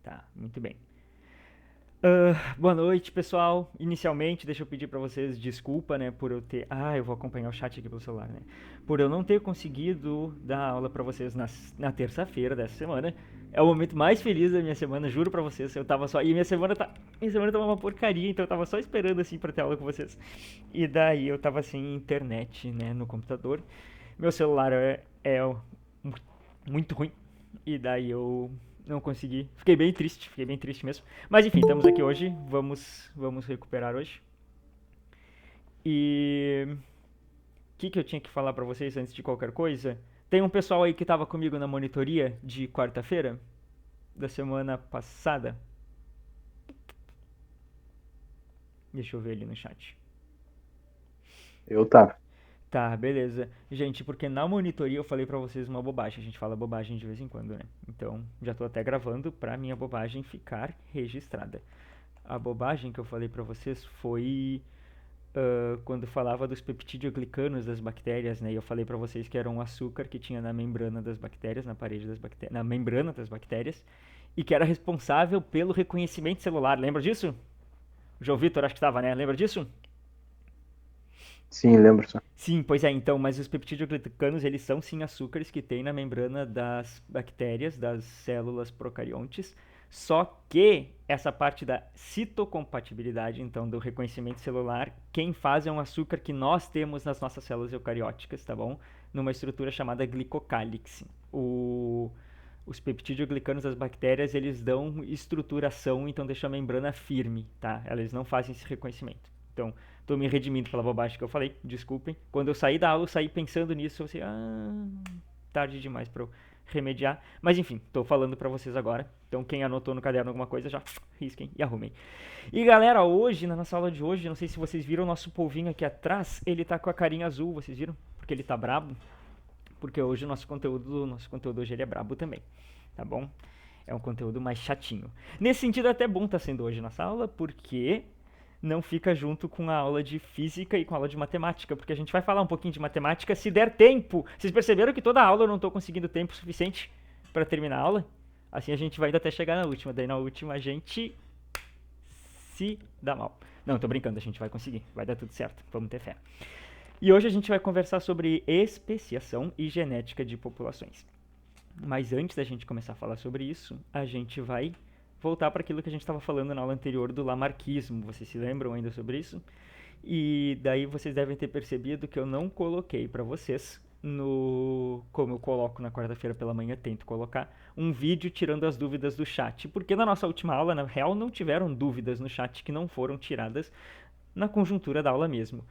Tá, muito bem. Boa noite, pessoal. Inicialmente, deixa eu pedir pra vocês desculpa, né, por eu ter... eu vou acompanhar o chat aqui pelo celular, né? Por eu não ter conseguido dar aula pra vocês na terça-feira dessa semana. É o momento mais feliz da minha semana, juro pra vocês. Eu tava só... E minha semana tava uma porcaria, então eu tava só esperando, assim, pra ter aula com vocês. E daí eu tava sem internet, né, no computador. Meu celular é muito ruim. E daí eu não consegui. Fiquei bem triste mesmo. Mas enfim, estamos aqui hoje, vamos recuperar hoje. E o que eu tinha que falar pra vocês antes de qualquer coisa? Tem um pessoal aí que tava comigo na monitoria de quarta-feira da semana passada. Deixa eu ver ali no chat. Eu tá. Tá, beleza. Gente, porque na monitoria eu falei pra vocês uma bobagem. A gente fala bobagem de vez em quando, né? Então, já tô até gravando pra minha bobagem ficar registrada. A bobagem que eu falei pra vocês foi quando falava dos peptidoglicanos das bactérias, né? E eu falei pra vocês que era um açúcar que tinha na membrana das bactérias, na parede das bactérias, na membrana das bactérias, e que era responsável pelo reconhecimento celular. Lembra disso? O João Vitor acho que estava, né? Lembra disso? Sim, lembro só. Sim, pois é, então, mas os peptidoglicanos, eles são sim açúcares que tem na membrana das bactérias, das células procariontes, só que essa parte da citocompatibilidade, então, do reconhecimento celular, quem faz é um açúcar que nós temos nas nossas células eucarióticas, tá bom? Numa estrutura chamada glicocálix. Os peptidoglicanos das bactérias, eles dão estruturação, então deixam a membrana firme, tá? Eles não fazem esse reconhecimento. Então, tô me redimindo pela bobagem que eu falei, desculpem. Quando eu saí da aula, eu saí pensando nisso, eu pensei, tarde demais pra eu remediar. Mas enfim, tô falando pra vocês agora. Então, quem anotou no caderno alguma coisa, já risquem e arrumem. E galera, hoje, na nossa aula de hoje, não sei se vocês viram o nosso polvinho aqui atrás, ele tá com a carinha azul, vocês viram? Porque ele tá brabo. Porque hoje o nosso conteúdo hoje ele é brabo também, tá bom? É um conteúdo mais chatinho. Nesse sentido, é até bom estar sendo hoje nessa aula, porque não fica junto com a aula de física e com a aula de matemática, porque a gente vai falar um pouquinho de matemática se der tempo. Vocês perceberam que toda aula eu não estou conseguindo tempo suficiente para terminar a aula? Assim a gente vai ainda até chegar na última, daí na última a gente se dá mal. Não, tô brincando, a gente vai conseguir, vai dar tudo certo, vamos ter fé. E hoje a gente vai conversar sobre especiação e genética de populações. Mas antes da gente começar a falar sobre isso, a gente vai voltar para aquilo que a gente estava falando na aula anterior do lamarquismo. Vocês se lembram ainda sobre isso? E daí vocês devem ter percebido que eu não coloquei para vocês como eu coloco na quarta-feira pela manhã, tento colocar um vídeo tirando as dúvidas do chat, porque na nossa última aula, na real, não tiveram dúvidas no chat que não foram tiradas na conjuntura da aula mesmo.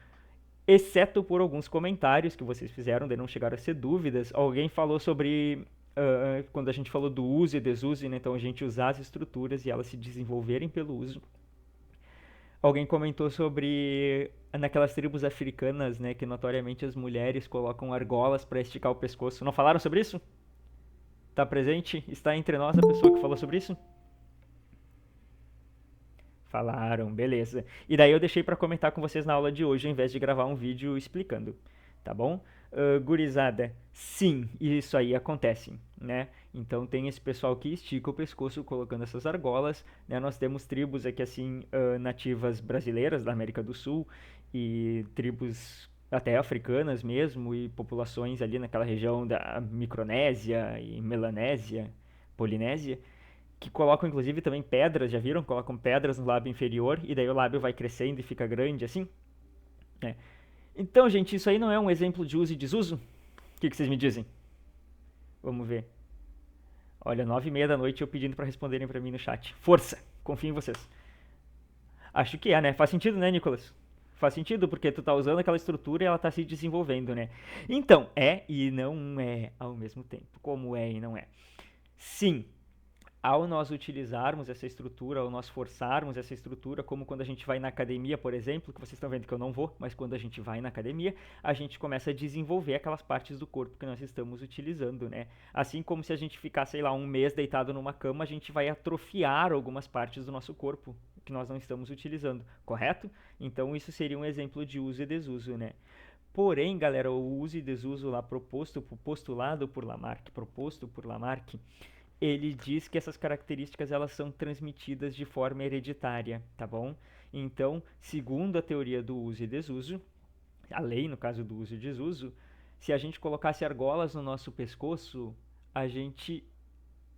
Exceto por alguns comentários que vocês fizeram, de não chegaram a ser dúvidas. Alguém falou sobre quando a gente falou do uso e desuso, né? Então a gente usar as estruturas e elas se desenvolverem pelo uso. Alguém comentou sobre naquelas tribos africanas, né, que notoriamente as mulheres colocam argolas para esticar o pescoço. Não falaram sobre isso? Tá presente? Está entre nós a pessoa que falou sobre isso? Falaram, beleza. E daí eu deixei para comentar com vocês na aula de hoje, ao invés de gravar um vídeo explicando, tá bom? Gurizada, sim, isso aí acontece, né? Então tem esse pessoal que estica o pescoço colocando essas argolas, né? Nós temos tribos aqui assim nativas brasileiras da América do Sul e tribos até africanas mesmo e populações ali naquela região da Micronésia e Melanésia, Polinésia, que colocam inclusive também pedras, já viram? Colocam pedras no lábio inferior e daí o lábio vai crescendo e fica grande assim, né? Então, gente, isso aí não é um exemplo de uso e desuso? O que vocês me dizem? Vamos ver. Olha, 9h30 da noite eu pedindo para responderem para mim no chat. Força! Confio em vocês. Acho que é, né? Faz sentido, né, Nicolas? Faz sentido, porque tu tá usando aquela estrutura e ela tá se desenvolvendo, né? Então, é e não é ao mesmo tempo. Como é e não é. Sim, ao nós utilizarmos essa estrutura, ao nós forçarmos essa estrutura, como quando a gente vai na academia, por exemplo, que vocês estão vendo que eu não vou, mas quando a gente vai na academia, a gente começa a desenvolver aquelas partes do corpo que nós estamos utilizando, né? Assim como se a gente ficar, sei lá, um mês deitado numa cama, a gente vai atrofiar algumas partes do nosso corpo que nós não estamos utilizando, correto? Então isso seria um exemplo de uso e desuso, né? Porém, galera, o uso e desuso lá proposto, postulado por Lamarck, proposto por Lamarck, ele diz que essas características elas são transmitidas de forma hereditária, tá bom? Então, segundo a teoria do uso e desuso, a lei, no caso do uso e desuso, se a gente colocasse argolas no nosso pescoço, a gente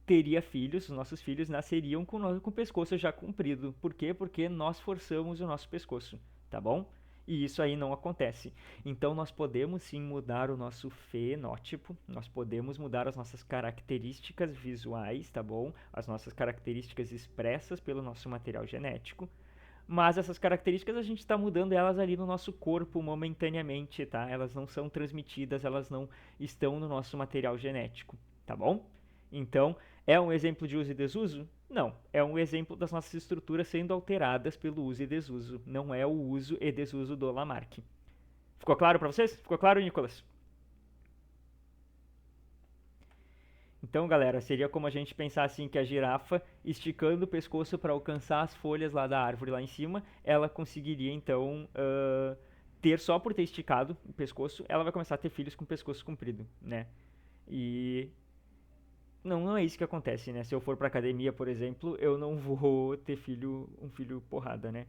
teria filhos, os nossos filhos nasceriam com o pescoço já comprido. Por quê? Porque nós forçamos o nosso pescoço, tá bom? E isso aí não acontece. Então nós podemos sim mudar o nosso fenótipo, nós podemos mudar as nossas características visuais, tá bom? As nossas características expressas pelo nosso material genético. Mas essas características a gente está mudando elas ali no nosso corpo momentaneamente, tá? Elas não são transmitidas, elas não estão no nosso material genético, tá bom? Então, é um exemplo de uso e desuso? Não, é um exemplo das nossas estruturas sendo alteradas pelo uso e desuso. Não é o uso e desuso do Lamarck. Ficou claro para vocês? Ficou claro, Nicolas? Então, galera, seria como a gente pensar assim que a girafa, esticando o pescoço para alcançar as folhas lá da árvore lá em cima, ela conseguiria então ter só por ter esticado o pescoço, ela vai começar a ter filhos com o pescoço comprido, né? E não é isso que acontece, né? Se eu for pra academia, por exemplo, eu não vou ter um filho porrada, né?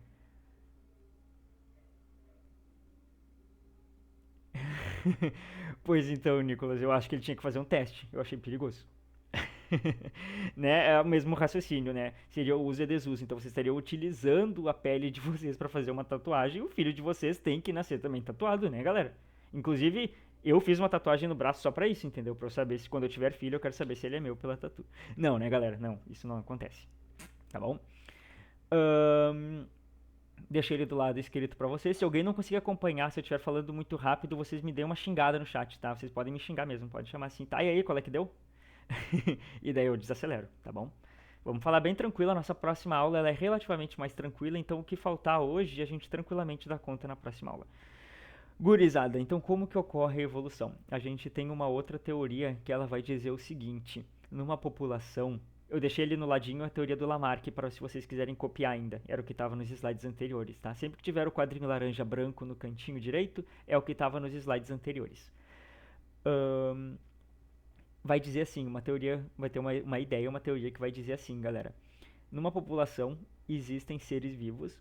Pois então, Nicolas, eu acho que ele tinha que fazer um teste. Eu achei perigoso. Né? É o mesmo raciocínio, né? Seria o uso e desuso. Então vocês estariam utilizando a pele de vocês para fazer uma tatuagem. E o filho de vocês tem que nascer também tatuado, né, galera? Inclusive, eu fiz uma tatuagem no braço só pra isso, entendeu? Pra eu saber se quando eu tiver filho, eu quero saber se ele é meu pela tatu. Não, né, galera? Não, isso não acontece. Tá bom? Ahn, Deixei ele do lado escrito pra vocês. Se alguém não conseguir acompanhar, se eu estiver falando muito rápido, vocês me deem uma xingada no chat, tá? Vocês podem me xingar mesmo, pode chamar assim. Tá, e aí, qual é que deu? E daí eu desacelero, tá bom? Vamos falar bem tranquilo, a nossa próxima aula ela é relativamente mais tranquila, então o que faltar hoje a gente tranquilamente dá conta na próxima aula. Gurizada, então como que ocorre a evolução? A gente tem uma outra teoria que ela vai dizer o seguinte: numa população, eu deixei ali no ladinho a teoria do Lamarck para se vocês quiserem copiar ainda, era o que estava nos slides anteriores, tá? Sempre que tiver o quadrinho laranja branco no cantinho direito, é o que estava nos slides anteriores. Ahn, Vai dizer assim, uma teoria, vai ter uma ideia, uma teoria que vai dizer assim, galera. Numa população existem seres vivos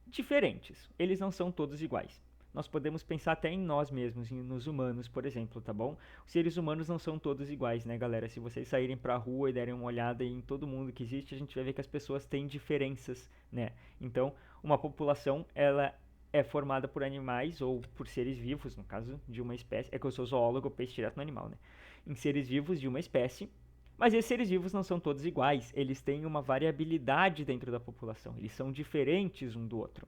diferentes. Eles não são todos iguais. Nós podemos pensar até em nós mesmos, nos humanos, por exemplo, tá bom? Os seres humanos não são todos iguais, né, galera? Se vocês saírem pra rua e derem uma olhada em todo mundo que existe, a gente vai ver que as pessoas têm diferenças, né? Então, uma população, ela é formada por animais ou por seres vivos, no caso de uma espécie. É que eu sou zoólogo, eu penso direto no animal, né? Em seres vivos de uma espécie. Mas esses seres vivos não são todos iguais, eles têm uma variabilidade dentro da população, eles são diferentes um do outro.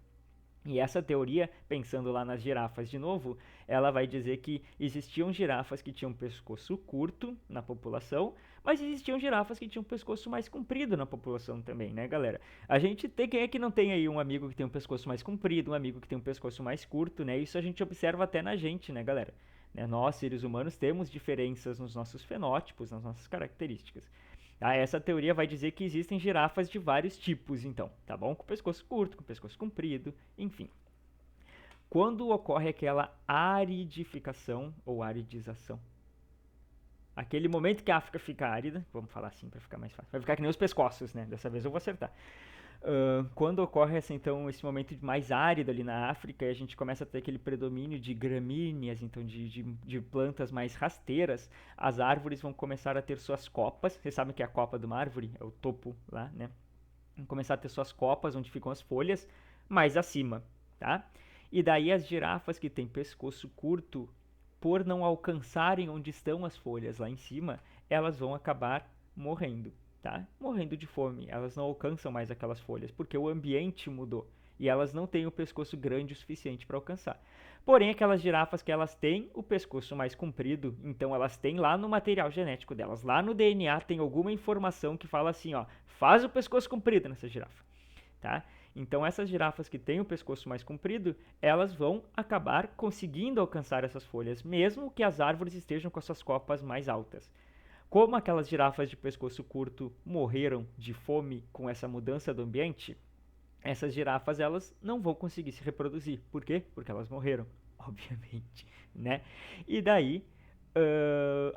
E essa teoria, pensando lá nas girafas de novo, ela vai dizer que existiam girafas que tinham pescoço curto na população, mas existiam girafas que tinham pescoço mais comprido na população também, né, galera? A gente tem, quem é que não tem aí um amigo que tem um pescoço mais comprido, um amigo que tem um pescoço mais curto, né? Isso a gente observa até na gente, né, galera? Né? Nós, seres humanos, temos diferenças nos nossos fenótipos, nas nossas características. Essa teoria vai dizer que existem girafas de vários tipos, então, tá bom? Com pescoço curto, com pescoço comprido, enfim. Quando ocorre aquela aridificação ou aridização, aquele momento que a África fica árida, vamos falar assim para ficar mais fácil, vai ficar que nem os pescoços, né? Dessa vez eu vou acertar. Quando ocorre então esse momento mais árido ali na África, a gente começa a ter aquele predomínio de gramíneas, então de plantas mais rasteiras, as árvores vão começar a ter suas copas. Vocês sabem que é a copa de uma árvore é o topo lá, né? Vão começar a ter suas copas, onde ficam as folhas, mais acima, tá? E daí as girafas que têm pescoço curto, por não alcançarem onde estão as folhas lá em cima, elas vão acabar morrendo. Tá? Morrendo de fome, elas não alcançam mais aquelas folhas, porque o ambiente mudou e elas não têm o pescoço grande o suficiente para alcançar. Porém, aquelas girafas que elas têm o pescoço mais comprido, então elas têm lá no material genético delas, lá no DNA tem alguma informação que fala assim, ó, faz o pescoço comprido nessa girafa, tá? Então essas girafas que têm o pescoço mais comprido, elas vão acabar conseguindo alcançar essas folhas, mesmo que as árvores estejam com as suas copas mais altas. Como aquelas girafas de pescoço curto morreram de fome com essa mudança do ambiente, essas girafas elas não vão conseguir se reproduzir. Por quê? Porque elas morreram, obviamente, né? E daí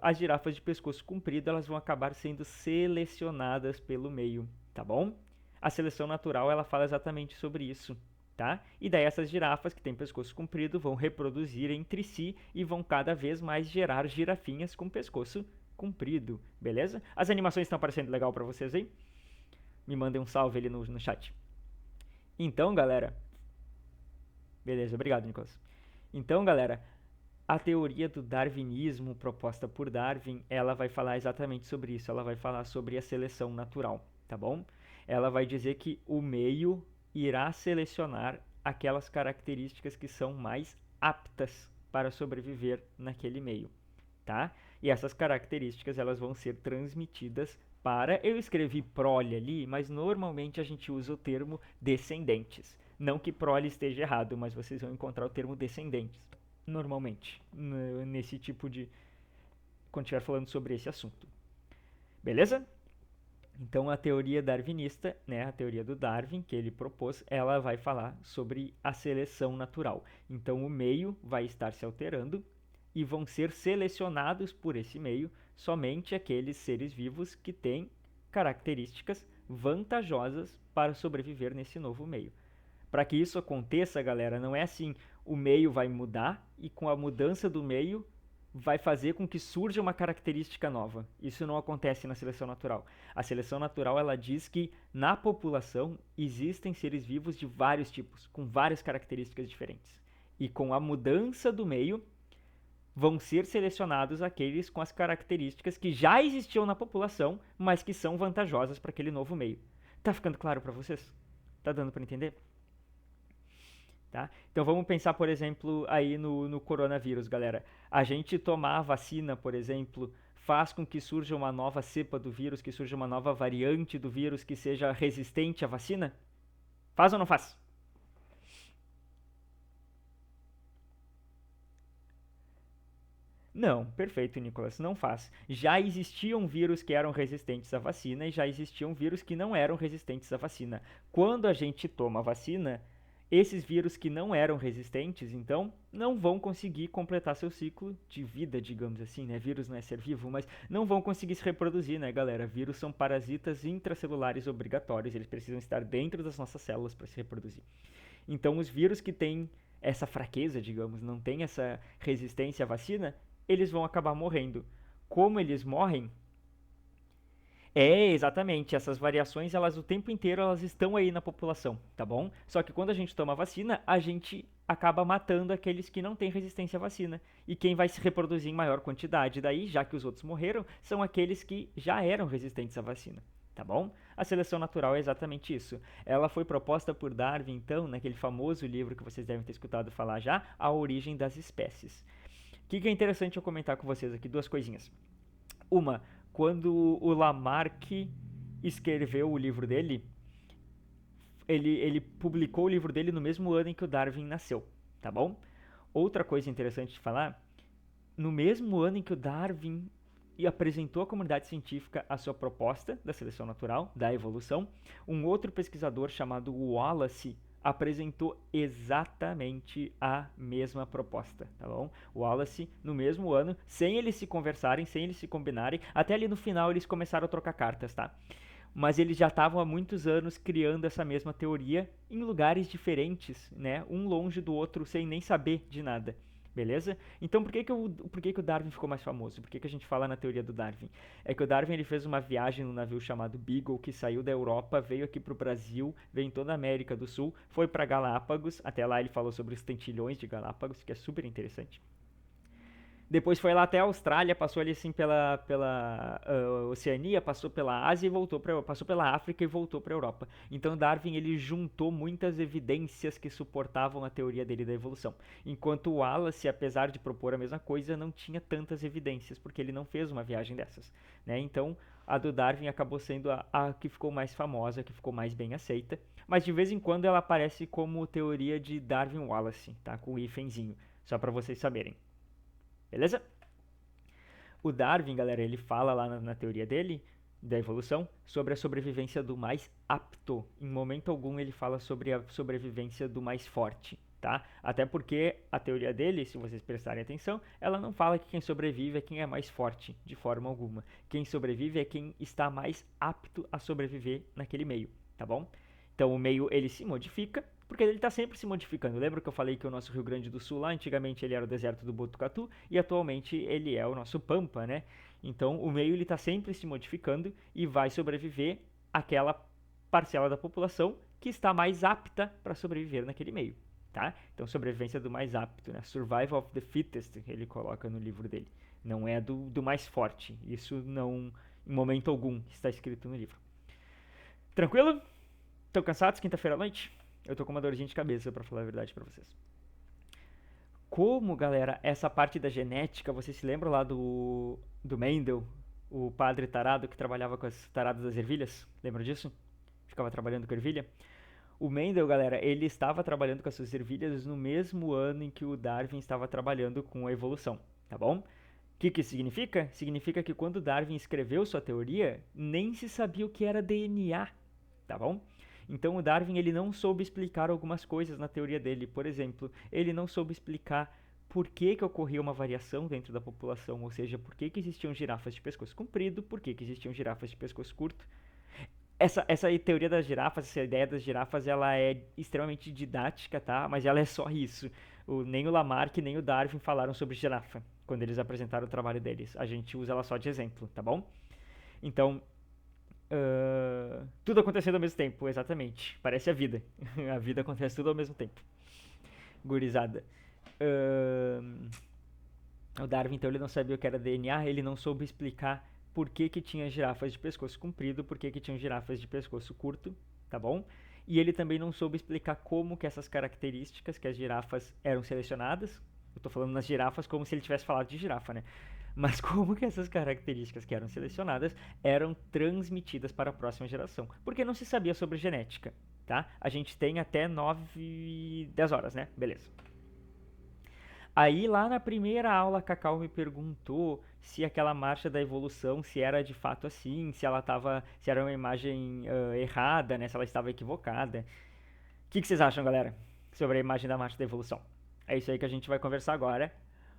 as girafas de pescoço comprido elas vão acabar sendo selecionadas pelo meio, tá bom? A seleção natural ela fala exatamente sobre isso, tá? E daí essas girafas que têm pescoço comprido vão reproduzir entre si e vão cada vez mais gerar girafinhas com pescoço comprido, beleza? As animações estão parecendo legal para vocês aí? Me mandem um salve ali no chat. Então, galera... Beleza, obrigado, Nicolas. Então, galera, a teoria do darwinismo proposta por Darwin, ela vai falar exatamente sobre isso. Ela vai falar sobre a seleção natural, tá bom? Ela vai dizer que o meio irá selecionar aquelas características que são mais aptas para sobreviver naquele meio, tá? E essas características elas vão ser transmitidas para... Eu escrevi prole ali, mas normalmente a gente usa o termo descendentes. Não que prole esteja errado, mas vocês vão encontrar o termo descendentes, normalmente, nesse tipo de... quando estiver falando sobre esse assunto. Beleza? Então a teoria darwinista, né, a teoria do Darwin que ele propôs, ela vai falar sobre a seleção natural. Então o meio vai estar se alterando e vão ser selecionados por esse meio somente aqueles seres vivos que têm características vantajosas para sobreviver nesse novo meio. Para que isso aconteça, galera, não é assim, o meio vai mudar e com a mudança do meio vai fazer com que surja uma característica nova. Isso não acontece na seleção natural. A seleção natural ela diz que na população existem seres vivos de vários tipos, com várias características diferentes. E com a mudança do meio, vão ser selecionados aqueles com as características que já existiam na população, mas que são vantajosas para aquele novo meio. Tá ficando claro para vocês? Tá dando para entender? Tá? Então vamos pensar, por exemplo, aí no coronavírus, galera. A gente tomar a vacina, por exemplo, faz com que surja uma nova cepa do vírus, que surja uma nova variante do vírus que seja resistente à vacina? Faz ou não faz? Não, perfeito, Nicolas, não faz. Já existiam vírus que eram resistentes à vacina e já existiam vírus que não eram resistentes à vacina. Quando a gente toma a vacina, esses vírus que não eram resistentes, então, não vão conseguir completar seu ciclo de vida, digamos assim, né? Vírus não é ser vivo, mas não vão conseguir se reproduzir, né, galera? Vírus são parasitas intracelulares obrigatórios, eles precisam estar dentro das nossas células para se reproduzir. Então, os vírus que têm essa fraqueza, digamos, não têm essa resistência à vacina, eles vão acabar morrendo. Como eles morrem? Exatamente, essas variações, elas o tempo inteiro elas estão aí na população, tá bom? Só que quando a gente toma a vacina, a gente acaba matando aqueles que não têm resistência à vacina. E quem vai se reproduzir em maior quantidade daí, já que os outros morreram, são aqueles que já eram resistentes à vacina, tá bom? A seleção natural é exatamente isso. Ela foi proposta por Darwin, então, naquele famoso livro que vocês devem ter escutado falar já, A Origem das Espécies. O que é interessante eu comentar com vocês aqui? Duas coisinhas. Uma, quando o Lamarck escreveu o livro dele, ele publicou o livro dele no mesmo ano em que o Darwin nasceu, tá bom? Outra coisa interessante de falar, no mesmo ano em que o Darwin apresentou à comunidade científica a sua proposta da seleção natural, da evolução, um outro pesquisador chamado Wallace apresentou exatamente a mesma proposta, tá bom? O Wallace, no mesmo ano, sem eles se conversarem, sem eles se combinarem, até ali no final eles começaram a trocar cartas, tá? Mas eles já estavam há muitos anos criando essa mesma teoria em lugares diferentes, né? Um longe do outro, sem nem saber de nada. Beleza? Então por que o Darwin ficou mais famoso? Por que a gente fala na teoria do Darwin? É que o Darwin ele fez uma viagem num navio chamado Beagle, que saiu da Europa, veio aqui para o Brasil, veio em toda a América do Sul, foi para Galápagos, até lá ele falou sobre os tentilhões de Galápagos, que é super interessante. Depois foi lá até a Austrália, passou ali assim pela Oceania, passou pela Ásia e voltou para passou pela África e voltou para a Europa. Então Darwin ele juntou muitas evidências que suportavam a teoria dele da evolução. Enquanto Wallace, apesar de propor a mesma coisa, não tinha tantas evidências, porque ele não fez uma viagem dessas, né? Então a do Darwin acabou sendo a que ficou mais famosa, que ficou mais bem aceita. Mas de vez em quando ela aparece como teoria de Darwin-Wallace, tá? Com o hífenzinho, só para vocês saberem. Beleza? O Darwin, galera, ele fala lá na teoria dele, da evolução, sobre a sobrevivência do mais apto. Em momento algum ele fala sobre a sobrevivência do mais forte, tá? Até porque a teoria dele, se vocês prestarem atenção, ela não fala que quem sobrevive é quem é mais forte, de forma alguma. Quem sobrevive é quem está mais apto a sobreviver naquele meio, tá bom? Então o meio ele se modifica, porque ele está sempre se modificando. Lembra que eu falei que o nosso Rio Grande do Sul lá, antigamente ele era o deserto do Botucatu e atualmente ele é o nosso Pampa, né? Então o meio ele está sempre se modificando e vai sobreviver aquela parcela da população que está mais apta para sobreviver naquele meio, tá? Então sobrevivência do mais apto, né? Survival of the fittest, ele coloca no livro dele. Não é do mais forte. Isso não, em momento algum, está escrito no livro. Tranquilo? Estão cansados? Quinta-feira à noite? Eu tô com uma dorzinha de cabeça, para falar a verdade para vocês. Como, galera, essa parte da genética, você se lembra lá do Mendel, o padre tarado que trabalhava com as taradas das ervilhas? Lembra disso? Ficava trabalhando com ervilha? O Mendel, galera, ele estava trabalhando com as suas ervilhas no mesmo ano em que o Darwin estava trabalhando com a evolução, tá bom? O que isso significa? Significa que quando Darwin escreveu sua teoria, nem se sabia o que era DNA, tá bom? Então o Darwin ele não soube explicar algumas coisas na teoria dele. Por exemplo, ele não soube explicar por que ocorria uma variação dentro da população, ou seja, por que existiam girafas de pescoço comprido, por que existiam girafas de pescoço curto. Essa teoria das girafas, essa ideia das girafas, ela é extremamente didática, tá? Mas ela é só isso. Nem o Lamarck nem o Darwin falaram sobre girafa quando eles apresentaram o trabalho deles. A gente usa ela só de exemplo, tá bom? Então, tudo acontecendo ao mesmo tempo, exatamente. Parece a vida. A vida acontece tudo ao mesmo tempo. Gurizada. O Darwin, então, ele não sabia o que era DNA, ele não soube explicar por que tinha girafas de pescoço comprido, por que tinham girafas de pescoço curto, tá bom? E ele também não soube explicar como que essas características que as girafas eram selecionadas. Eu tô falando nas girafas como se ele tivesse falado de girafa, né? Mas como que essas características que eram selecionadas eram transmitidas para a próxima geração? Porque não se sabia sobre genética, tá? A gente tem até 10 horas, né? Beleza. Aí lá na primeira aula, a Cacau me perguntou se aquela marcha da evolução, se era de fato assim, se era uma imagem errada, né? Se ela estava equivocada. O que vocês acham, galera, sobre a imagem da marcha da evolução? É isso aí que a gente vai conversar agora.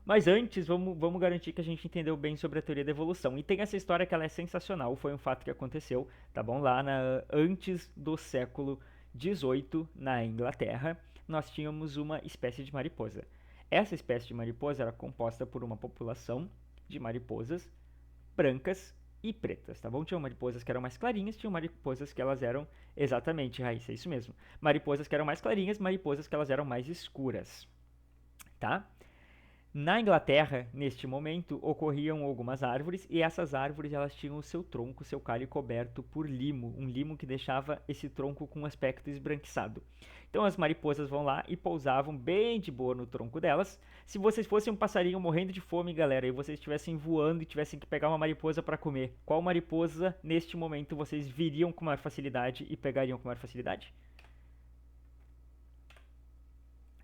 Mas antes, vamos garantir que a gente entendeu bem sobre a teoria da evolução. E tem essa história que ela é sensacional, foi um fato que aconteceu, tá bom? Lá antes do século XVIII, na Inglaterra, nós tínhamos uma espécie de mariposa. Essa espécie de mariposa era composta por uma população de mariposas brancas e pretas, tá bom? Tinham mariposas que eram mais clarinhas, tinham mariposas que elas eram exatamente, Raíssa, é isso mesmo. Mariposas que eram mais clarinhas, mariposas que elas eram mais escuras, tá? Na Inglaterra, neste momento, ocorriam algumas árvores e essas árvores elas tinham o seu tronco, seu galho coberto por limo, um limo que deixava esse tronco com um aspecto esbranquiçado. Então as mariposas vão lá e pousavam bem de boa no tronco delas. Se vocês fossem um passarinho morrendo de fome, galera, e vocês estivessem voando e tivessem que pegar uma mariposa para comer, qual mariposa neste momento vocês viriam com maior facilidade e pegariam com maior facilidade?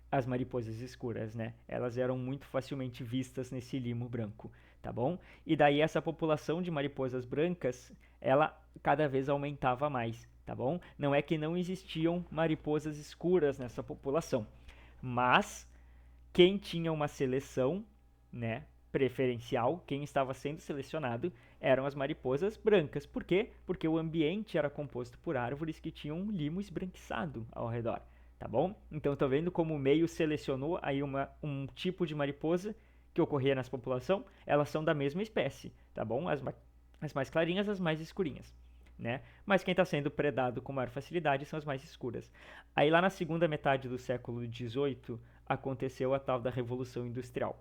As mariposas escuras, né? Elas eram muito facilmente vistas nesse limo branco, tá bom? E daí essa população de mariposas brancas, ela cada vez aumentava mais, tá bom? Não é que não existiam mariposas escuras nessa população, mas quem tinha uma seleção, né, preferencial, quem estava sendo selecionado eram as mariposas brancas. Por quê? Porque o ambiente era composto por árvores que tinham um limo esbranquiçado ao redor. Tá bom? Então tá vendo como o meio selecionou aí um tipo de mariposa que ocorria nessa população? Elas são da mesma espécie, tá bom? As mais clarinhas, as mais escurinhas, né? Mas quem está sendo predado com maior facilidade são as mais escuras. Aí lá na segunda metade do século XVIII aconteceu a tal da Revolução Industrial.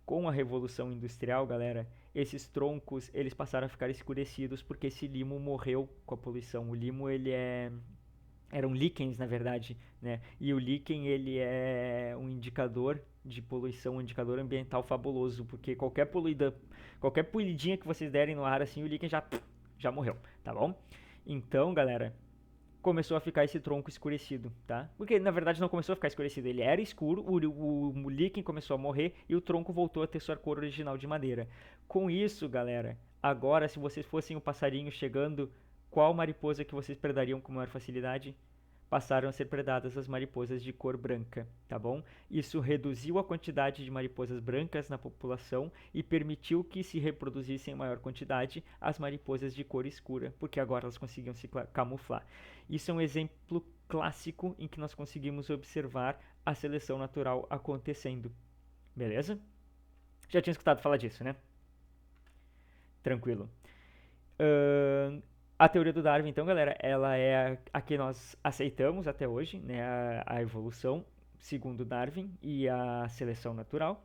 Com a Revolução Industrial, galera, esses troncos eles passaram a ficar escurecidos porque esse limo morreu com a poluição. O limo eram líquens, na verdade, né? E o líquen, ele é um indicador de poluição, um indicador ambiental fabuloso, porque qualquer poluidinha que vocês derem no ar, assim, o líquen já morreu, tá bom? Então, galera, começou a ficar esse tronco escurecido, tá? Porque, na verdade, não começou a ficar escurecido, ele era escuro, o líquen começou a morrer e o tronco voltou a ter sua cor original de madeira. Com isso, galera, agora, se vocês fossem um passarinho chegando, qual mariposa que vocês predariam com maior facilidade? passaram a ser predadas as mariposas de cor branca, tá bom? Isso reduziu a quantidade de mariposas brancas na população e permitiu que se reproduzissem em maior quantidade as mariposas de cor escura, porque agora elas conseguiam se camuflar. Isso é um exemplo clássico em que nós conseguimos observar a seleção natural acontecendo. Beleza? Já tinha escutado falar disso, né? Tranquilo. A teoria do Darwin, então, galera, ela é a que nós aceitamos até hoje, né? A evolução segundo Darwin e a seleção natural.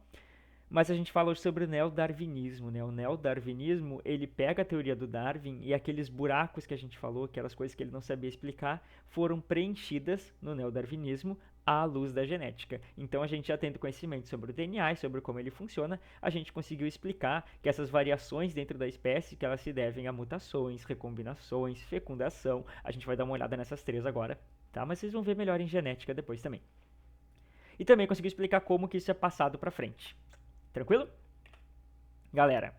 Mas a gente fala hoje sobre o neodarwinismo, né? O neodarwinismo, ele pega a teoria do Darwin e aqueles buracos que a gente falou, aquelas coisas que ele não sabia explicar, foram preenchidas no neodarwinismo à luz da genética. Então, a gente já tendo conhecimento sobre o DNA e sobre como ele funciona, a gente conseguiu explicar que essas variações dentro da espécie, que elas se devem a mutações, recombinações, fecundação. A gente vai dar uma olhada nessas três agora, tá? Mas vocês vão ver melhor em genética depois também. E também conseguiu explicar como que isso é passado para frente. Tranquilo? Galera,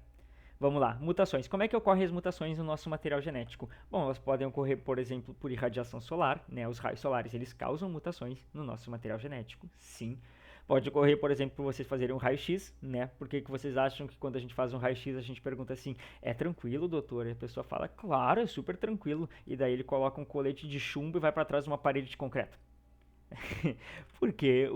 vamos lá. Mutações. Como é que ocorrem as mutações no nosso material genético? Bom, elas podem ocorrer, por exemplo, por irradiação solar, né? Os raios solares, eles causam mutações no nosso material genético, sim. Pode ocorrer, por exemplo, por vocês fazerem um raio-x, né? Por que vocês acham que quando a gente faz um raio-x a gente pergunta assim, é tranquilo, doutor? E a pessoa fala, claro, é super tranquilo. E daí ele coloca um colete de chumbo e vai para trás de uma parede de concreto. Porque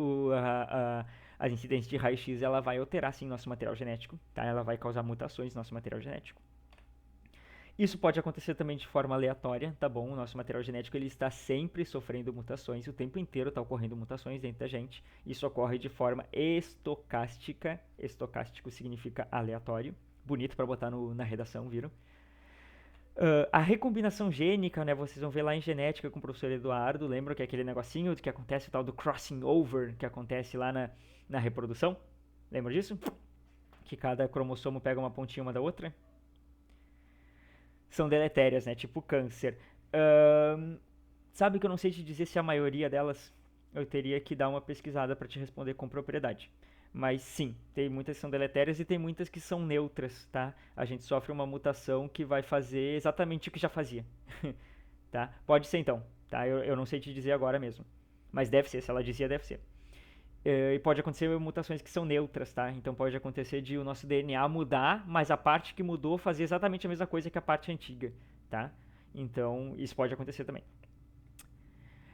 a incidência de raio-x ela vai alterar sim nosso material genético, tá? Ela vai causar mutações no nosso material genético. Isso pode acontecer também de forma aleatória, tá bom? O nosso material genético ele está sempre sofrendo mutações, o tempo inteiro está ocorrendo mutações dentro da gente. Isso ocorre de forma estocástica. Estocástico significa aleatório. Bonito para botar na redação, viram? A recombinação gênica, né? Vocês vão ver lá em genética com o professor Eduardo. Lembram que é aquele negocinho que acontece, o tal do crossing over, que acontece lá na reprodução? Lembra disso? Que cada cromossomo pega uma pontinha uma da outra? São deletérias, né? Tipo câncer. Sabe que eu não sei te dizer se a maioria delas eu teria que dar uma pesquisada para te responder com propriedade. Mas sim, tem muitas que são deletérias e tem muitas que são neutras, tá? A gente sofre uma mutação que vai fazer exatamente o que já fazia, tá? Pode ser então, tá? Eu não sei te dizer agora mesmo. Mas deve ser, se ela dizia, deve ser. E pode acontecer mutações que são neutras, tá? Então pode acontecer de o nosso DNA mudar, mas a parte que mudou fazer exatamente a mesma coisa que a parte antiga, tá? Então isso pode acontecer também.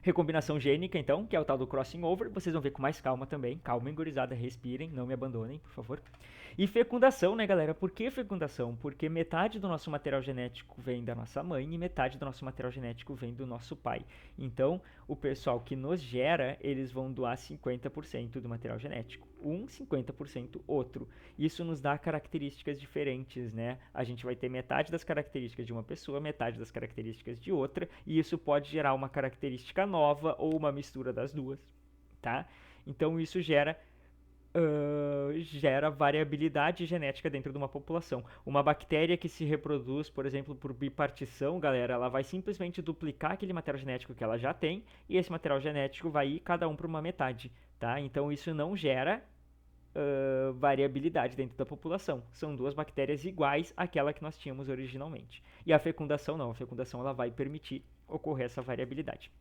Recombinação gênica, então, que é o tal do crossing over. Vocês vão ver com mais calma também. Calma, gurizada, respirem, não me abandonem, por favor. E fecundação, né, galera? Por que fecundação? Porque metade do nosso material genético vem da nossa mãe e metade do nosso material genético vem do nosso pai. Então, o pessoal que nos gera, eles vão doar 50% do material genético. 50% outro. Isso nos dá características diferentes, né? A gente vai ter metade das características de uma pessoa, metade das características de outra, e isso pode gerar uma característica nova ou uma mistura das duas, tá? Então isso gera variabilidade genética dentro de uma população. Uma bactéria que se reproduz, por exemplo, por bipartição, galera, ela vai simplesmente duplicar aquele material genético que ela já tem, e esse material genético vai ir cada um para uma metade, tá? Então isso não gera variabilidade dentro da população. São duas bactérias iguais àquela que nós tínhamos originalmente. E a fecundação não, a fecundação ela vai permitir ocorrer essa variabilidade.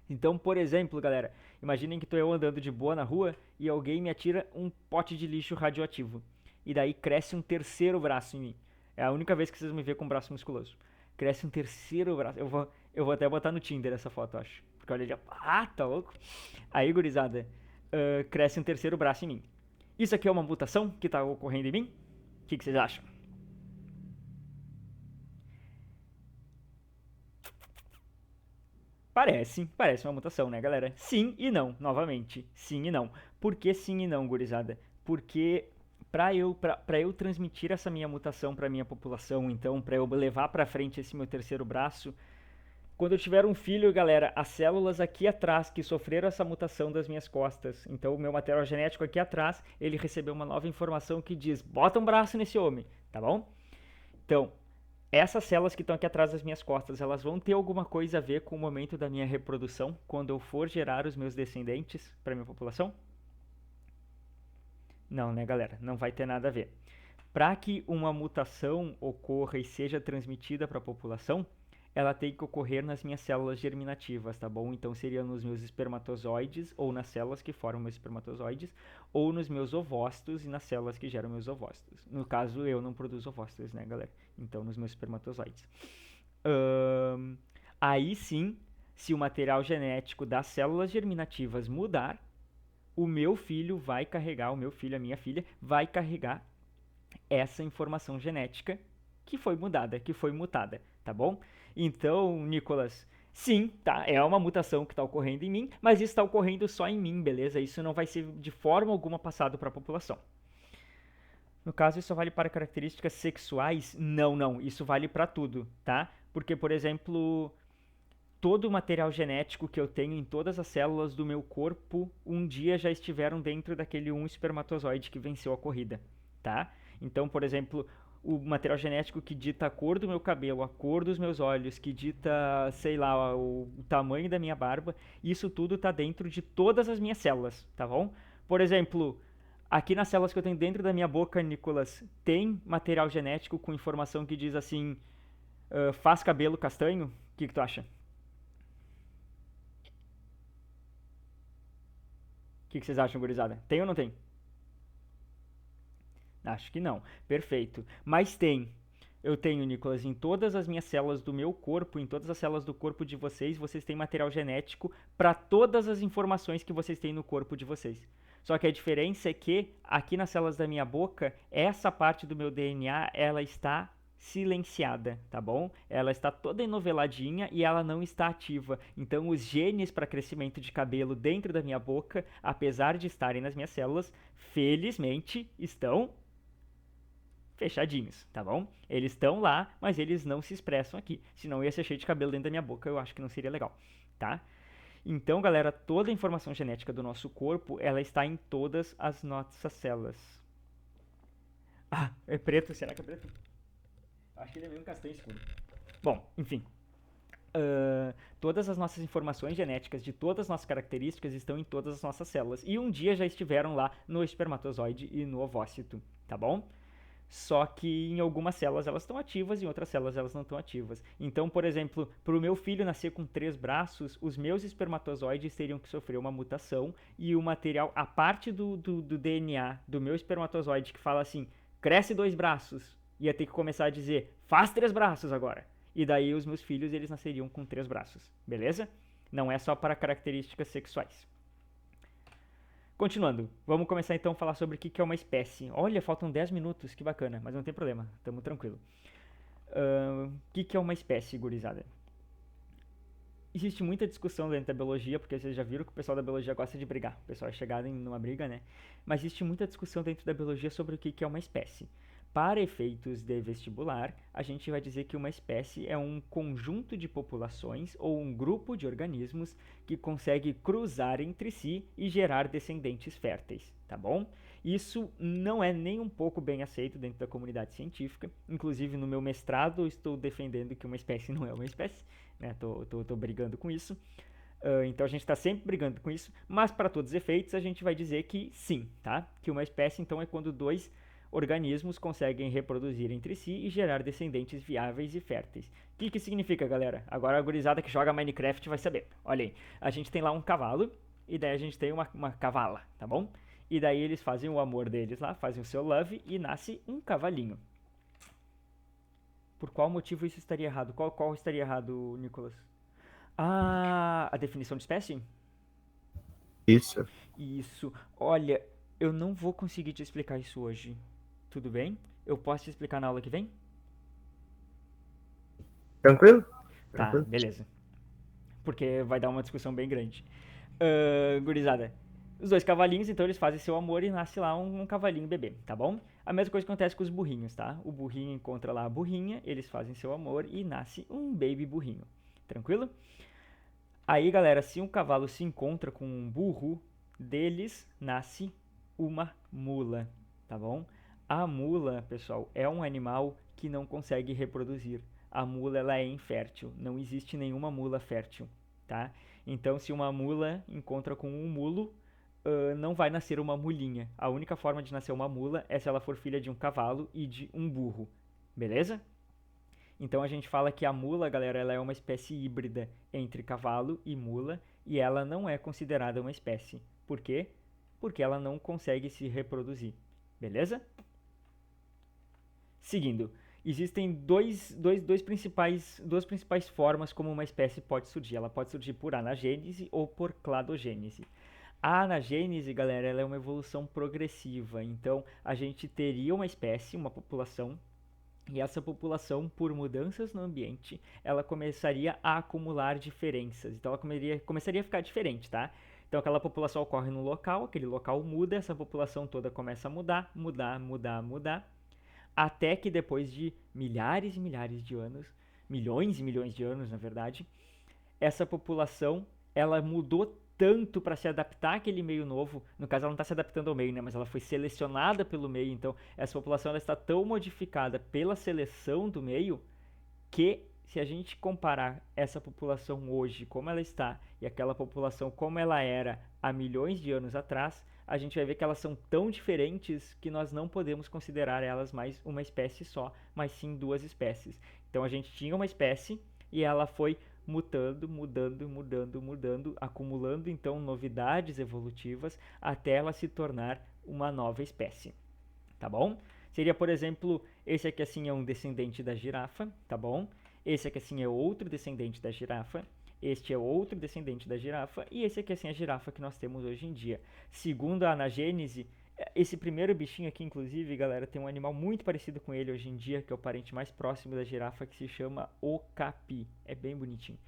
Então, por exemplo, galera, imaginem que estou eu andando de boa na rua e alguém me atira um pote de lixo radioativo. E daí cresce um terceiro braço em mim. É a única vez que vocês me verem com um braço musculoso. Cresce um terceiro braço. Eu vou até botar no Tinder essa foto, eu acho. Porque olha ali, tá louco? Aí, gurizada, cresce um terceiro braço em mim. Isso aqui é uma mutação que está ocorrendo em mim? O que vocês acham? Parece uma mutação, né, galera? Sim e não, novamente. Sim e não. Por que sim e não, gurizada? Porque para eu transmitir essa minha mutação para minha população, então, para eu levar para frente esse meu terceiro braço, quando eu tiver um filho, galera, as células aqui atrás que sofreram essa mutação das minhas costas, então o meu material genético aqui atrás, ele recebeu uma nova informação que diz: bota um braço nesse homem, tá bom? Então, essas células que estão aqui atrás das minhas costas, elas vão ter alguma coisa a ver com o momento da minha reprodução, quando eu for gerar os meus descendentes para minha população? Não, né, galera? Não vai ter nada a ver. Para que uma mutação ocorra e seja transmitida para a população, ela tem que ocorrer nas minhas células germinativas, tá bom? Então seria nos meus espermatozoides, ou nas células que formam meus espermatozoides, ou nos meus ovócitos e nas células que geram meus ovócitos. No caso, eu não produzo ovócitos, né, galera? Então, nos meus espermatozoides. Ahn, Aí sim, se o material genético das células germinativas mudar, o meu filho vai carregar, o meu filho, a minha filha, vai carregar essa informação genética que foi mudada, que foi mutada, tá bom? Então, Nicolas, sim, tá, é uma mutação que está ocorrendo em mim, mas isso está ocorrendo só em mim, beleza? Isso não vai ser de forma alguma passado para a população. No caso, isso vale para características sexuais? Não, não, isso vale para tudo, tá? Porque, por exemplo, todo o material genético que eu tenho em todas as células do meu corpo um dia já estiveram dentro daquele um espermatozoide que venceu a corrida, tá? Então, por exemplo, o material genético que dita a cor do meu cabelo, a cor dos meus olhos, que dita, sei lá, o tamanho da minha barba, isso tudo está dentro de todas as minhas células, tá bom? Por exemplo, aqui nas células que eu tenho dentro da minha boca, Nicolas, tem material genético com informação que diz assim, faz cabelo castanho? O que tu acha? O que vocês acham, gurizada? Tem ou não tem? Acho que não. Perfeito. Mas tem. Eu tenho, Nicolas, em todas as minhas células do meu corpo, em todas as células do corpo de vocês, vocês têm material genético para todas as informações que vocês têm no corpo de vocês. Só que a diferença é que aqui nas células da minha boca, essa parte do meu DNA, ela está silenciada, tá bom? Ela está toda enoveladinha e ela não está ativa. Então, os genes para crescimento de cabelo dentro da minha boca, apesar de estarem nas minhas células, felizmente estão fechadinhos, tá bom? Eles estão lá, mas eles não se expressam aqui. Senão ia ser cheio de cabelo dentro da minha boca, eu acho que não seria legal, tá? Então, galera, toda a informação genética do nosso corpo, ela está em todas as nossas células. Ah, é preto, será que é preto? Acho que ele é meio um castanho escuro. Bom, enfim. Todas as nossas informações genéticas de todas as nossas características estão em todas as nossas células. E um dia já estiveram lá no espermatozoide e no ovócito, tá bom? Só que em algumas células elas estão ativas e em outras células elas não estão ativas. Então, por exemplo, para o meu filho nascer com 3 braços, os meus espermatozoides teriam que sofrer uma mutação e o material, a parte do DNA do meu espermatozoide que fala assim, cresce 2 braços, ia ter que começar a dizer, faz 3 braços agora. E daí os meus filhos eles nasceriam com 3 braços, beleza? Não é só para características sexuais. Continuando, vamos começar então a falar sobre o que é uma espécie. Olha, faltam 10 minutos, que bacana, mas não tem problema, estamos tranquilo. O que é uma espécie, gurizada? Existe muita discussão dentro da biologia, porque vocês já viram que o pessoal da biologia gosta de brigar. O pessoal é chegado em uma briga, né? Mas existe muita discussão dentro da biologia sobre o que é uma espécie. Para efeitos de vestibular, a gente vai dizer que uma espécie é um conjunto de populações ou um grupo de organismos que consegue cruzar entre si e gerar descendentes férteis, tá bom? Isso não é nem um pouco bem aceito dentro da comunidade científica. Inclusive, no meu mestrado, estou defendendo que uma espécie não é uma espécie, né? Tô brigando com isso. Então a gente está sempre brigando com isso, mas para todos os efeitos a gente vai dizer que sim, tá? Que uma espécie então é quando dois organismos conseguem reproduzir entre si e gerar descendentes viáveis e férteis. O que significa, galera? Agora a gurizada que joga Minecraft vai saber. Olha aí, a gente tem lá um cavalo e daí a gente tem uma cavala, tá bom? E daí eles fazem o amor deles lá, fazem o seu love e nasce um cavalinho. Por qual motivo isso estaria errado? Qual estaria errado, Nicolas? Ah, a definição de espécie? Isso. Isso. Olha, eu não vou conseguir te explicar isso hoje. Tudo bem? Eu posso te explicar na aula que vem? Tranquilo? Tá, Tranquilo. beleza. Porque vai dar uma discussão bem grande. Gurizada, os dois cavalinhos, então eles fazem seu amor e nasce lá um cavalinho bebê, tá bom? A mesma coisa acontece com os burrinhos, tá? O burrinho encontra lá a burrinha, eles fazem seu amor e nasce um baby burrinho. Tranquilo? Aí, galera, se um cavalo se encontra com um burro, deles nasce uma mula, tá bom? A mula, pessoal, é um animal que não consegue reproduzir. A mula ela é infértil, não existe nenhuma mula fértil, tá? Então, se uma mula encontra com um mulo, não vai nascer uma mulinha. A única forma de nascer uma mula é se ela for filha de um cavalo e de um burro, beleza? Então a gente fala que a mula, galera, ela é uma espécie híbrida entre cavalo e mula e ela não é considerada uma espécie. Por quê? Porque ela não consegue se reproduzir. Beleza? Seguindo, existem duas principais formas como uma espécie pode surgir. Ela pode surgir por anagênese ou por cladogênese. A anagênese, galera, ela é uma evolução progressiva. Então, a gente teria uma espécie, uma população, e essa população, por mudanças no ambiente, ela começaria a acumular diferenças. Então, ela começaria a ficar diferente, tá? Então, aquela população ocorre no local, aquele local muda, essa população toda começa a mudar, até que depois de milhares e milhares de anos, milhões e milhões de anos, na verdade, essa população ela mudou tanto para se adaptar àquele meio novo. No caso, ela não está se adaptando ao meio, né? Mas ela foi selecionada pelo meio. Então, essa população ela está tão modificada pela seleção do meio que, se a gente comparar essa população hoje, como ela está, e aquela população como ela era há milhões de anos atrás, a gente vai ver que elas são tão diferentes que nós não podemos considerar elas mais uma espécie só, mas sim duas espécies. Então, a gente tinha uma espécie e ela foi mudando, acumulando então novidades evolutivas até ela se tornar uma nova espécie, tá bom? Seria, por exemplo, esse aqui assim é um descendente da girafa, tá bom? Esse aqui assim é outro descendente da girafa, este é outro descendente da girafa e esse aqui assim é a girafa que nós temos hoje em dia. Segundo a anagênese, esse primeiro bichinho aqui, inclusive, galera, tem um animal muito parecido com ele hoje em dia, que é o parente mais próximo da girafa, que se chama okapi. É bem bonitinho.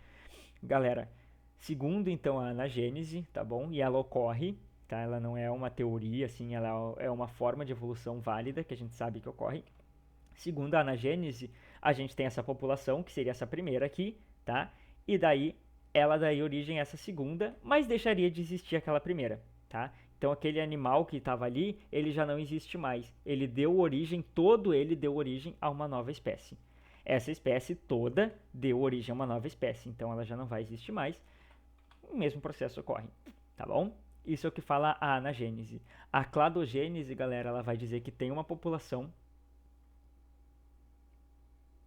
Galera, segundo então a anagênese, tá bom? E ela ocorre, tá? Ela não é uma teoria, assim, ela é uma forma de evolução válida que a gente sabe que ocorre. Segundo a anagênese, a gente tem essa população, que seria essa primeira aqui, tá? E daí, ela daria origem a essa segunda, mas deixaria de existir aquela primeira, tá? Então aquele animal que estava ali, ele já não existe mais. Ele deu origem, todo ele deu origem a uma nova espécie. Essa espécie toda deu origem a uma nova espécie, então ela já não vai existir mais. O mesmo processo ocorre, tá bom? Isso é o que fala a anagênese. A cladogênese, galera, ela vai dizer que tem uma população.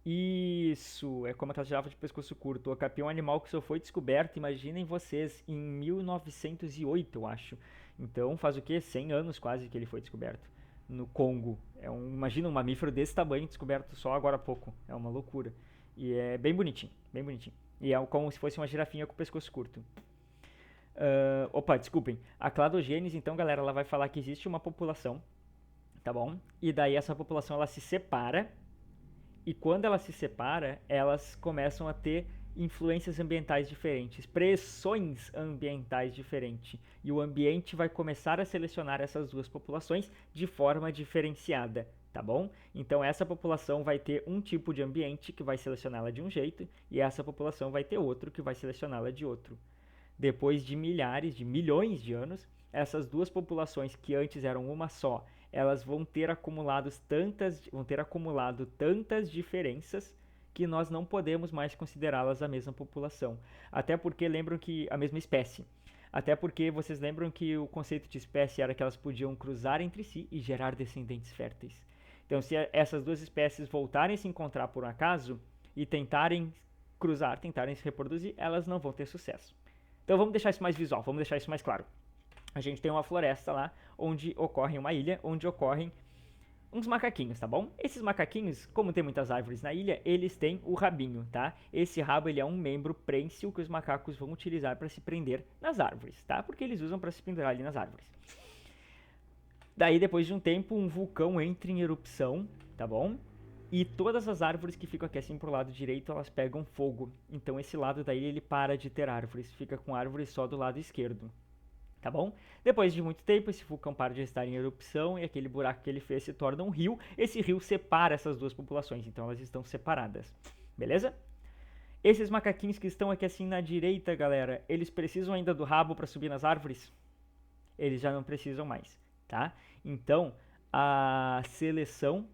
Isso, é como aquela girafa de pescoço curto. O okapi é um animal que só foi descoberto, imaginem vocês, em 1908, eu acho. Então faz o quê? 100 anos quase que ele foi descoberto no Congo. Imagina um mamífero desse tamanho descoberto só agora há pouco. É uma loucura. E é bem bonitinho, bem bonitinho. E é como se fosse uma girafinha com pescoço curto. Opa, desculpem. A cladogênese, então, galera, ela vai falar que existe uma população, tá bom? E daí essa população ela se separa. E quando ela se separa, elas começam a ter influências ambientais diferentes, pressões ambientais diferentes. E o ambiente vai começar a selecionar essas duas populações de forma diferenciada, tá bom? Então essa população vai ter um tipo de ambiente que vai selecioná-la de um jeito e essa população vai ter outro que vai selecioná-la de outro. Depois de milhares, de milhões de anos, essas duas populações que antes eram uma só, elas vão ter acumulado tantas diferenças que nós não podemos mais considerá-las a mesma população. Até porque lembram que a mesma espécie. Até porque vocês lembram que o conceito de espécie era que elas podiam cruzar entre si e gerar descendentes férteis. Então, se essas duas espécies voltarem a se encontrar por um acaso e tentarem cruzar, tentarem se reproduzir, elas não vão ter sucesso. Então vamos deixar isso mais visual, vamos deixar isso mais claro. A gente tem uma floresta lá, onde ocorre uma ilha, onde ocorrem uns macaquinhos, tá bom? Esses macaquinhos, como tem muitas árvores na ilha, eles têm o rabinho, tá? Esse rabo ele é um membro prênsil que os macacos vão utilizar para se prender nas árvores, tá? Porque eles usam para se pendurar ali nas árvores. Daí, depois de um tempo, um vulcão entra em erupção, tá bom? E todas as árvores que ficam aqui assim pro lado direito, elas pegam fogo. Então esse lado da ilha ele para de ter árvores, fica com árvores só do lado esquerdo. Tá bom? Depois de muito tempo, esse vulcão para de estar em erupção e aquele buraco que ele fez se torna um rio. Esse rio separa essas duas populações, então elas estão separadas. Beleza? Esses macaquinhos que estão aqui assim na direita, galera, eles precisam ainda do rabo para subir nas árvores? Eles já não precisam mais, tá? Então, a seleção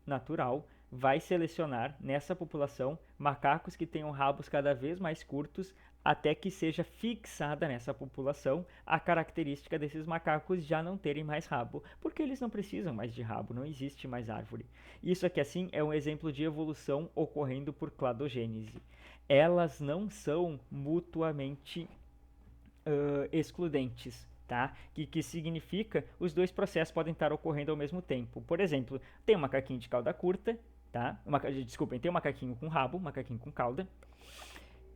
natural vai selecionar nessa população macacos que tenham rabos cada vez mais curtos até que seja fixada nessa população a característica desses macacos já não terem mais rabo, porque eles não precisam mais de rabo, não existe mais árvore. Isso aqui, assim, é um exemplo de evolução ocorrendo por cladogênese. Elas não são mutuamente excludentes, tá? Que significa os dois processos podem estar ocorrendo ao mesmo tempo. Por exemplo, tem um macaquinho de cauda curta, tá? Desculpem, tem um macaquinho com rabo, um macaquinho com cauda,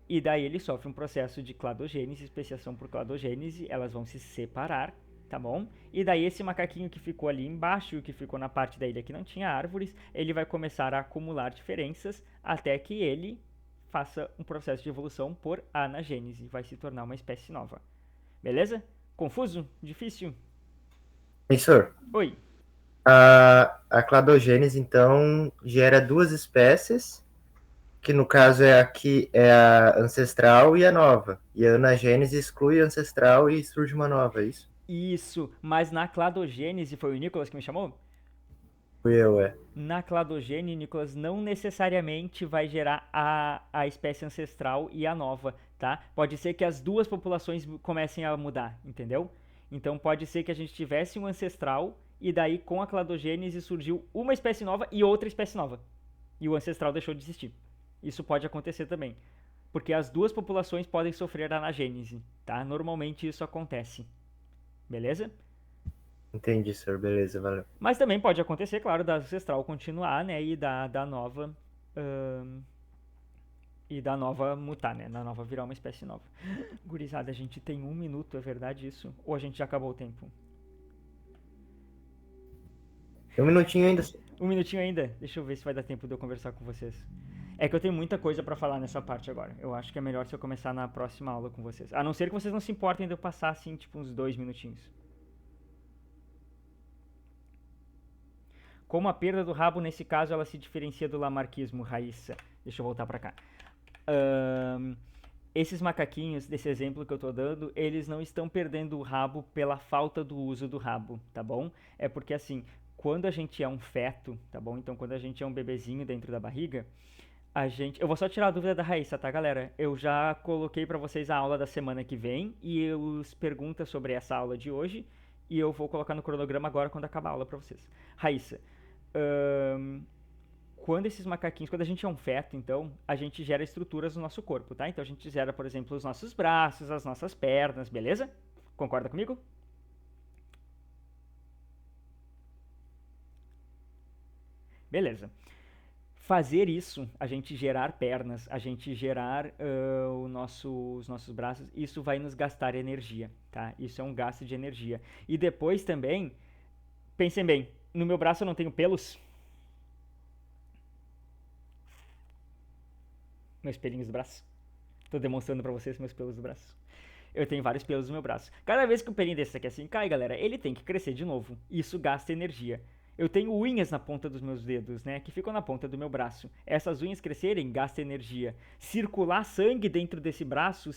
e daí ele sofre um processo de cladogênese, especiação por cladogênese, elas vão se separar, tá bom? E daí esse macaquinho que ficou ali embaixo, que ficou na parte da ilha que não tinha árvores, ele vai começar a acumular diferenças até que ele faça um processo de evolução por anagênese, vai se tornar uma espécie nova. Beleza? Confuso? Difícil? Professor, Oi. a cladogênese, então, gera duas espécies, que no caso é a ancestral e a nova. E a anagênese exclui a ancestral e surge uma nova, é isso? Isso, mas na cladogênese, foi o Nicolas que me chamou? Fui eu, é. Na cladogênese, Nicolas, não necessariamente vai gerar a espécie ancestral e a nova, tá? Pode ser que as duas populações comecem a mudar, entendeu? Então pode ser que a gente tivesse um ancestral e daí com a cladogênese surgiu uma espécie nova e outra espécie nova. E o ancestral deixou de existir. Isso pode acontecer também. Porque as duas populações podem sofrer anagênese, tá? Normalmente isso acontece. Beleza? Entendi, senhor. Beleza, valeu. Mas também pode acontecer, claro, da ancestral continuar, né? E da nova. E da nova mutar, né? Da nova virar uma espécie nova. Gurizada, a gente tem 1 minuto, é verdade isso? Ou a gente já acabou o tempo? Tem um minutinho ainda, senhor. 1 minutinho ainda? Deixa eu ver se vai dar tempo de eu conversar com vocês. É que eu tenho muita coisa pra falar nessa parte agora. Eu acho que é melhor se eu começar na próxima aula com vocês. A não ser que vocês não se importem de eu passar assim, tipo, uns 2 minutinhos. Como a perda do rabo, nesse caso, ela se diferencia do lamarquismo, Raíssa? Deixa eu voltar pra cá. Esses macaquinhos, desse exemplo que eu tô dando, eles não estão perdendo o rabo pela falta do uso do rabo, tá bom? É porque assim, quando a gente é um feto, tá bom? Então quando a gente é um bebezinho dentro da barriga, a gente... Eu vou só tirar a dúvida da Raíssa, tá, galera? Eu já coloquei pra vocês a aula da semana que vem e os perguntas sobre essa aula de hoje e eu vou colocar no cronograma agora quando acabar a aula pra vocês. Raíssa, quando esses macaquinhos, quando a gente é um feto, então, a gente gera estruturas no nosso corpo, tá? Então a gente gera, por exemplo, os nossos braços, as nossas pernas, beleza? Concorda comigo? Beleza. Fazer isso, a gente gerar pernas, a gente gerar os nossos braços, isso vai nos gastar energia, tá? Isso é um gasto de energia. E depois também, pensem bem, no meu braço eu não tenho pelos, meus pelinhos do braço. Tô demonstrando pra vocês meus pelos do braço. Eu tenho vários pelos no meu braço. Cada vez que um pelinho desse aqui assim cai, galera, ele tem que crescer de novo. Isso gasta energia. Eu tenho unhas na ponta dos meus dedos, né? Que ficam na ponta do meu braço. Essas unhas crescerem gasta energia. Circular sangue dentro desse braço,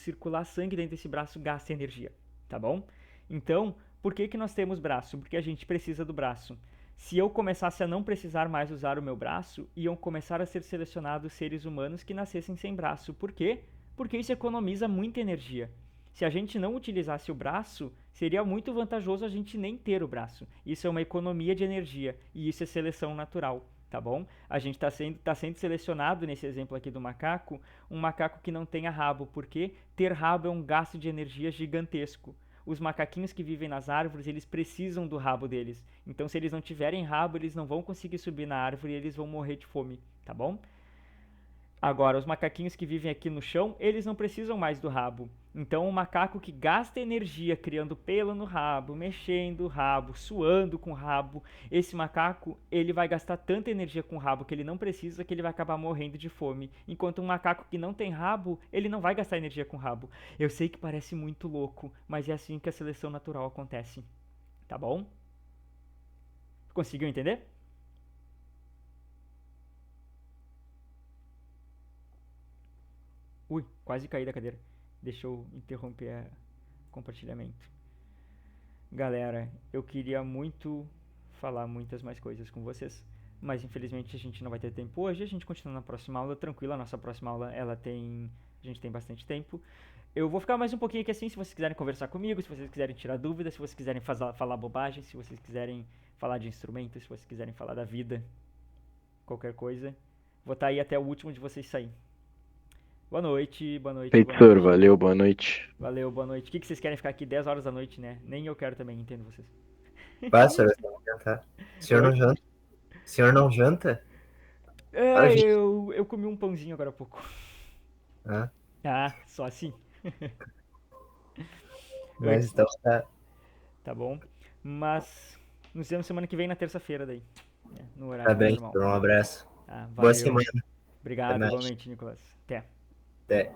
gasta energia. Tá bom? Então, por que nós temos braço? Porque a gente precisa do braço. Se eu começasse a não precisar mais usar o meu braço, iam começar a ser selecionados seres humanos que nascessem sem braço. Por quê? Porque isso economiza muita energia. Se a gente não utilizasse o braço, seria muito vantajoso a gente nem ter o braço. Isso é uma economia de energia e isso é seleção natural, tá bom? A gente está sendo selecionado nesse exemplo aqui do macaco, um macaco que não tenha rabo, porque ter rabo é um gasto de energia gigantesco. Os macaquinhos que vivem nas árvores, eles precisam do rabo deles. Então, se eles não tiverem rabo, eles não vão conseguir subir na árvore e eles vão morrer de fome, tá bom? Agora, os macaquinhos que vivem aqui no chão, eles não precisam mais do rabo. Então, um macaco que gasta energia criando pelo no rabo, mexendo o rabo, suando com o rabo, esse macaco, ele vai gastar tanta energia com o rabo que ele não precisa, que ele vai acabar morrendo de fome. Enquanto um macaco que não tem rabo, ele não vai gastar energia com o rabo. Eu sei que parece muito louco, mas é assim que a seleção natural acontece. Tá bom? Conseguiu entender? Ui, quase caí da cadeira. Deixa eu interromper o compartilhamento. Galera, eu queria muito falar muitas mais coisas com vocês, mas infelizmente a gente não vai ter tempo hoje. A gente continua na próxima aula, tranquilo. A nossa próxima aula, a gente tem bastante tempo. Eu vou ficar mais um pouquinho aqui assim, se vocês quiserem conversar comigo, se vocês quiserem tirar dúvidas, se vocês quiserem falar bobagem, se vocês quiserem falar de instrumentos, se vocês quiserem falar da vida, qualquer coisa. Vou estar aí até o último de vocês sair. Boa noite, boa noite, boa Feitor, noite. valeu, boa noite. Valeu, boa noite. O que vocês querem ficar aqui 10 horas da noite, né? Nem eu quero também, entendo vocês. Passa, eu vou jantar. O senhor não janta? O senhor não janta? É, eu comi um pãozinho agora há pouco. Ah, Ah, só assim. mas então tá. Tá bom? Mas nos vemos semana que vem na terça-feira daí. No Tá horário bem, normal. então um abraço. Tá, Boa valeu. semana. Até Obrigado, mais. igualmente, Nicolas. Até. Até.